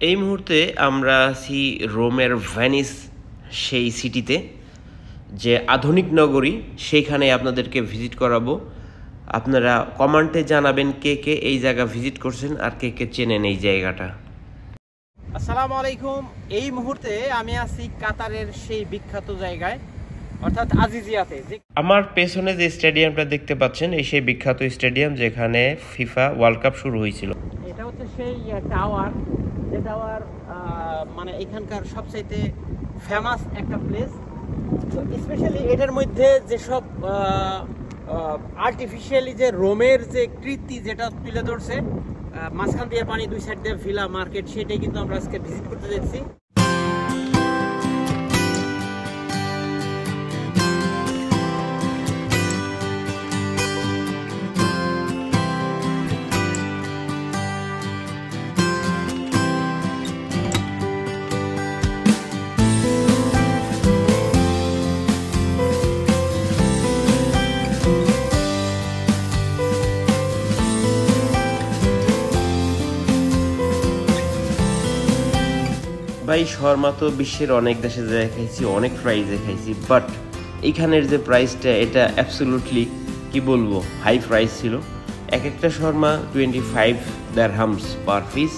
এই মুহূর্তে আমরা আছি রোমের ভেনিস সেই সিটিতে, যে আধুনিক নগরী, সেইখানে আপনাদেরকে ভিজিট করাবো। আপনারা কমেন্টে জানাবেন কে কে এই জায়গা ভিজিট করছেন আর কে কে চেনেন এই জায়গাটা। আসসালামু আলাইকুম। এই মুহূর্তে আমি আছি কাতারের সেই বিখ্যাত জায়গায়, অর্থাৎ আজিজিয়াতে। আমার পেছনে যে স্টেডিয়ামটা দেখতে পাচ্ছেন এই সেই বিখ্যাত স্টেডিয়াম যেখানে ফিফা ওয়ার্ল্ড কাপ শুরু হয়েছিল। এটা হচ্ছে সেই টাওয়ার, যে টাওয়ার মানে এখানকার সবচাইতে ফেমাস একটা প্লেস। তো স্পেশালি এটার মধ্যে যেসব আর্টিফিশিয়ালি যে রোমের যে কৃতি যেটা তুলে ধরছে, মাঝখান দিয়ে পানি, দুই সাইড দিয়ে ভিলা মার্কেট, সেটাই কিন্তু আমরা আজকে ভিজিট করতে যাচ্ছি। ভাই, শর্মা তো বিশ্বের অনেক দেশে খাইছি, অনেক প্রাইসে খাইছি, বাট এইখানের যে প্রাইসটা, এটা অ্যাবসলিউটলি কি বলবো, হাই প্রাইস ছিল। এক একটা shawarma 25 dirhams per piece,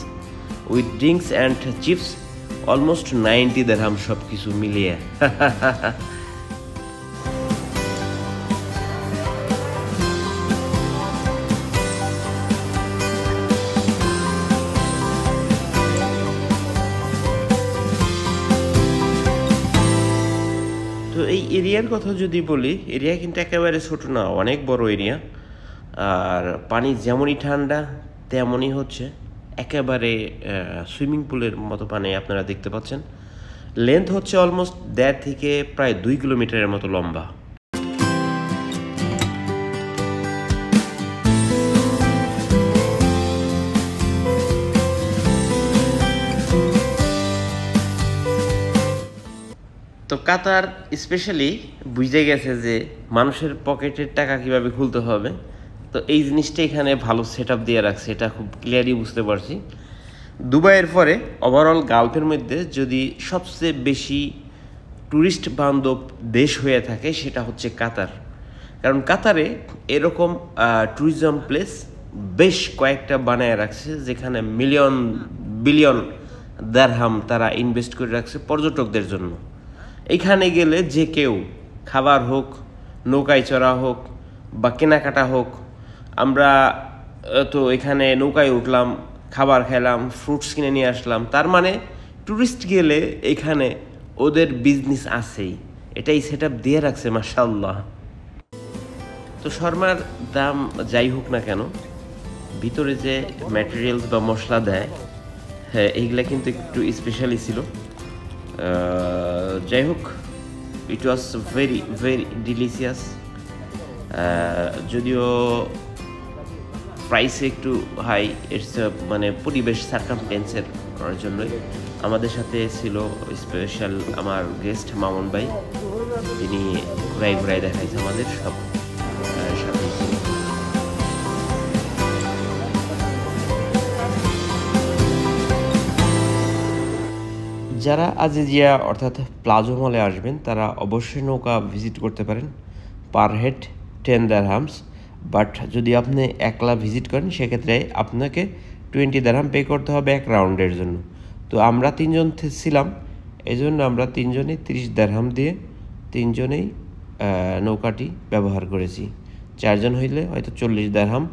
with drinks and chips almost 90 dirham, সব কিছু মিলিয়ে। তো এই এরিয়ার কথা যদি বলি, এরিয়া কিন্তু একেবারে ছোট না, অনেক বড় এরিয়া। আর পানি যেমনই ঠান্ডা তেমনই হচ্ছে একেবারে সুইমিং পুলের মতো পানি আপনারা দেখতে পাচ্ছেন। লেন্থ হচ্ছে অলমোস্ট 1.5 থেকে প্রায় 2 কিলোমিটারের মতো লম্বা। তো কাতার স্পেশালি বুঝে গেছে যে মানুষের পকেটের টাকা কিভাবে খুলতে হবে। তো এই জিনিসটা এখানে ভালো সেট আপ দিয়ে রাখছে, এটা খুব ক্লিয়ারলি বুঝতে পারছি। দুবাইয়ের পরে ওভারঅল গালফের মধ্যে যদি সবচেয়ে বেশি ট্যুরিস্ট বান্ধব দেশ হয়ে থাকে সেটা হচ্ছে কাতার। কারণ কাতারে এরকম ট্যুরিজম প্লেস বেশ কয়েকটা বানায় রাখছে, যেখানে মিলিয়ন বিলিয়ন দিরহাম তারা ইনভেস্ট করে রাখছে পর্যটকদের জন্য। এইখানে গেলে যে কেউ, খাবার হোক, নৌকায় চড়া হোক বা কেনাকাটা হোক, আমরা তো এখানে নৌকায় উঠলাম, খাবার খেলাম, ফ্রুটস কিনে নিয়ে আসলাম, তার মানে ট্যুরিস্ট গেলে এখানে ওদের বিজনেস আছেই, এটাই সেট আপ দিয়ে রাখছে মাশাআল্লাহ। তো শর্মার দাম যাই হোক না কেন, ভিতরে যে ম্যাটেরিয়ালস বা মশলা দেয়, হ্যাঁ, এইগুলা কিন্তু একটু স্পেশালি ছিল। যাই হোক, ইট ওয়াজ ভেরি ভেরি ডিলিশিয়াস। যদিও প্রাইসে একটু হাই, ইটস মানে পরিবেশ সার্কামটেন্সের জন্যই। আমাদের সাথে ছিল স্পেশাল আমার গেস্ট মামুন ভাই, তিনি ঘুরাই ঘুরাই দেখাইছে আমাদের সব সাথেই ছিল। যারা আজিজিয়া অর্থাৎ প্লাজো মলে আসবেন তারা অবশ্যই নৌকা ভিজিট করতে পারেন, পার হেড 10 দিরহামস। বাট যদি আপনি একলা ভিজিট করেন সেক্ষেত্রে আপনাকে 20 দিরহাম পে করতে হবে এক রাউন্ডের জন্য। তো আমরা 3 জন ছিলাম, এই জন্য আমরা 3 জনেই 30 দিরহাম দিয়ে 3 জনেই নৌকাটি ব্যবহার করেছি। 4 জন হইলে হয়তো 40 দিরহাম,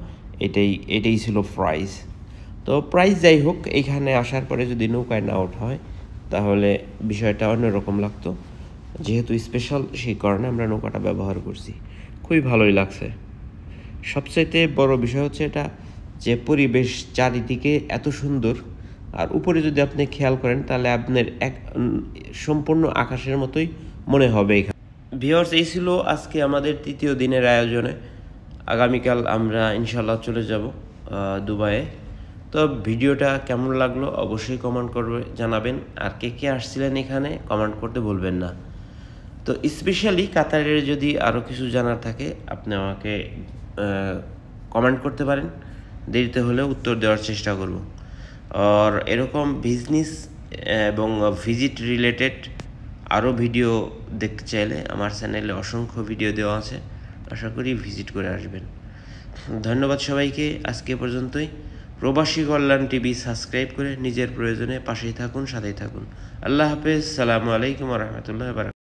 এটাই ছিল প্রাইস। তো প্রাইস যাই হোক, এইখানে আসার পরে যদি নৌকায় না ওঠা হয় তাহলে বিষয়টা অন্যরকম লাগতো। যেহেতু স্পেশাল, সেই কারণে আমরা নৌকাটা ব্যবহার করছি, খুবই ভালোই লাগছে। সবচাইতে বড় বিষয় হচ্ছে এটা যে পরিবেশ চারিদিকে এত সুন্দর, আর উপরে যদি আপনি খেয়াল করেন তাহলে আপনার সম্পূর্ণ আকাশের মতোই মনে হবে এখানে। ভিউয়ার্স, এই ছিল আজকে আমাদের 3য় দিনের আয়োজনে। আগামীকাল আমরা ইনশাল্লাহ চলে যাব দুবাইয়ে। তো ভিডিওটা কেমন লাগলো অবশ্যই কমেন্ট করবে জানাবেন, আর কে কে আসছিলেন এখানে কমেন্ট করতে ভুলবেন না। তো স্পেশালি কাতারের যদি আরও কিছু জানার থাকে আপনি আমাকে কমেন্ট করতে পারেন, দেরিতে হলেও উত্তর দেওয়ার চেষ্টা করব। আর এরকম বিজনেস এবং ভিজিট রিলেটেড আরও ভিডিও দেখতে চাইলে আমার চ্যানেলে অসংখ্য ভিডিও দেওয়া আছে, আশা করি ভিজিট করে আসবেন। ধন্যবাদ সবাইকে, আজকে পর্যন্তই। প্রবাসী কল্যাণ টিভি সাবস্ক্রাইব করে নিজের প্রয়োজনে পাশেই থাকুন, সাথেই থাকুন। আল্লাহ হাফেজ, সালামু আলাইকুম ওয়া রাহমাতুল্লাহি ওয়া বারাকাতুহু।